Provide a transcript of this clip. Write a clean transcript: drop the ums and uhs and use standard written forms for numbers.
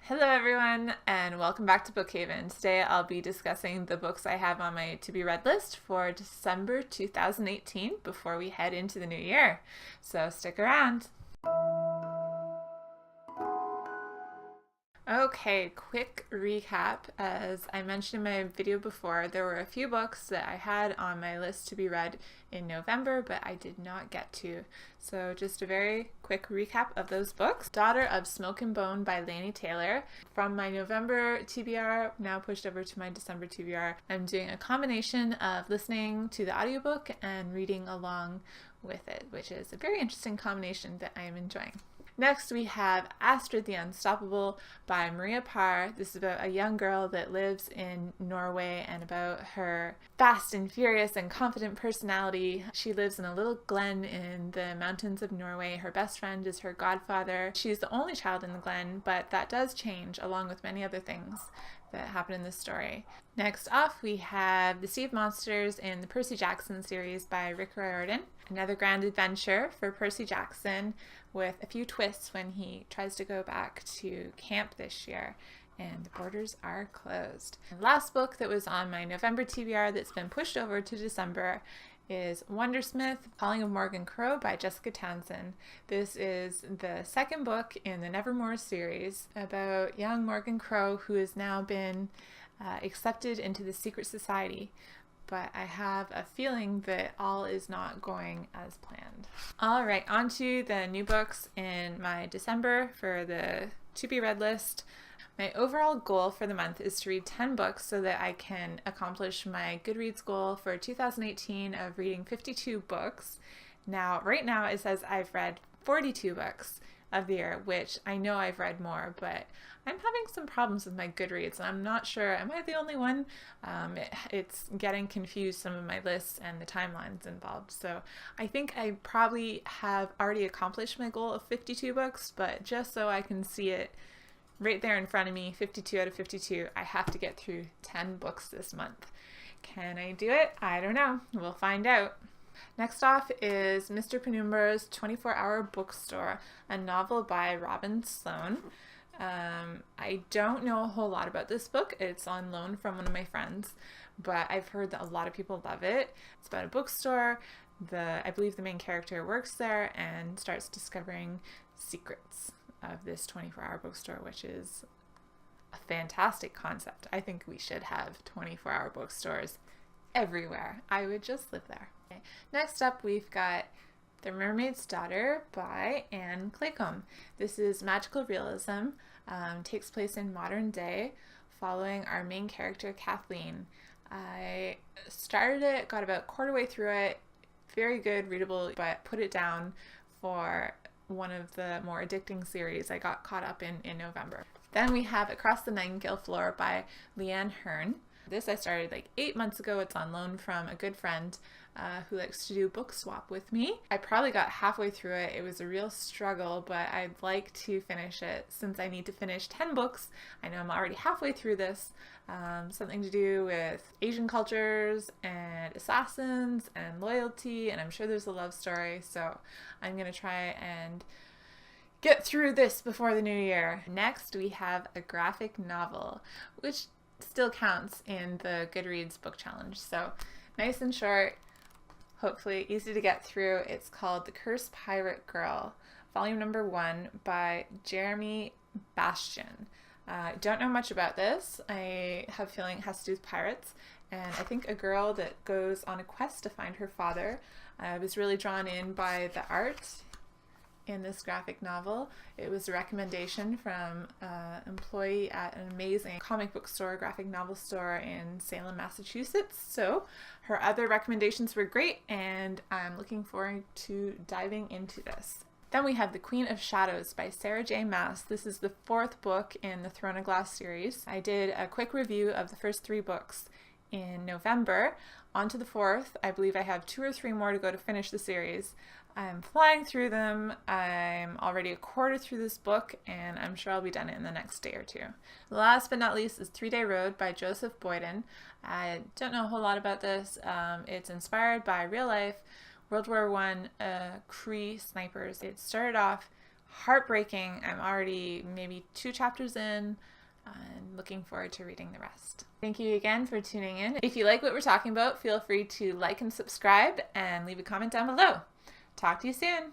Hello everyone and welcome back to Bookhaven. Today I'll be discussing the books I have on my to-be-read list for December 2018 before we head into the new year. So stick around. Okay, quick recap. As I mentioned in my video before, there were a few books that I had on my list to be read in November, but I did not get to. So just a very quick recap of those books. Daughter of Smoke and Bone by Liane Taylor. From my November TBR, now pushed over to my December TBR, I'm doing a combination of listening to the audiobook and reading along with it, which is a very interesting combination that I am enjoying. Next, we have Astrid the Unstoppable by Maria Parr. This is about a young girl that lives in Norway and about her fast and furious and confident personality. She lives in a little glen in the mountains of Norway. Her best friend is her godfather. She's the only child in the glen, but that does change along with many other things that happen in this story. Next off, we have The Sea of Monsters in the Percy Jackson series by Riordan. Another grand adventure for Percy Jackson with a few twists when he tries to go back to camp this year and the borders are closed. The last book that was on my November TBR that's been pushed over to December is Wondersmith, Calling of Morgan Crow by Jessica Townsend. This is the second book in the Nevermore series about young Morgan Crow who has now been accepted into the secret society. But I have a feeling that all is not going as planned. All right, on to the new books in my December for the to-be-read list. My overall goal for the month is to read 10 books so that I can accomplish my Goodreads goal for 2018 of reading 52 books. Now, right now it says I've read 42 books of the year, which I know I've read more, but I'm having some problems with my Goodreads, and I'm not sure, am I the only one? It's getting confused, some of my lists and the timelines involved. So I think I probably have already accomplished my goal of 52 books, but just so I can see it right there in front of me, 52 out of 52, I have to get through 10 books this month. Can I do it? I don't know. We'll find out. Next off is Mr. Penumbra's 24-Hour Bookstore, a novel by Robin Sloan. I don't know a whole lot about this book. It's on loan from one of my friends, but I've heard that a lot of people love it. It's about a bookstore. I believe the main character works there and starts discovering secrets of this 24-hour bookstore, which is a fantastic concept. I think we should have 24-hour bookstores everywhere. I would just live there. Okay. Next up, we've got The Mermaid's Daughter by Anne Claycomb. This is magical realism, takes place in modern day, following our main character, Kathleen. I started it, got about quarter way through it, very good, readable, but put it down for one of the more addicting series I got caught up in November. Then we have Across the Nightingale Floor by Liane Hearn. This I started like 8 months ago. It's on loan from a good friend who likes to do book swap with me. I probably got halfway through it. It was a real struggle, but I'd like to finish it since I need to finish 10 books. I know I'm already halfway through this. Something to do with Asian cultures and assassins and loyalty, and I'm sure there's a love story, so I'm going to try and get through this before the new year. Next, we have a graphic novel, which still counts in the Goodreads book challenge. So nice and short, hopefully easy to get through. It's called The Cursed Pirate Girl, volume number 1 by Jeremy Bastian. Don't know much about this. I have a feeling it has to do with pirates, and I think a girl that goes on a quest to find her father. I was really drawn in by the art in this graphic novel. It was a recommendation from an employee at an amazing comic book store, graphic novel store in Salem, Massachusetts. So her other recommendations were great, and I'm looking forward to diving into this. Then we have The Queen of Shadows by Sarah J. Maas. This is the 4th book in the Throne of Glass series. I did a quick review of the first 3 books in November. On to the 4th. I believe I have 2 or 3 more to go to finish the series. I'm flying through them. I'm already a quarter through this book, and I'm sure I'll be done in the next day or 2. Last but not least is 3-Day Road by Joseph Boyden. I don't know a whole lot about this. It's inspired by real life World War I Cree snipers. It started off heartbreaking. I'm already maybe 2 chapters in and looking forward to reading the rest. Thank you again for tuning in. If you like what we're talking about, feel free to like and subscribe and leave a comment down below. Talk to you soon.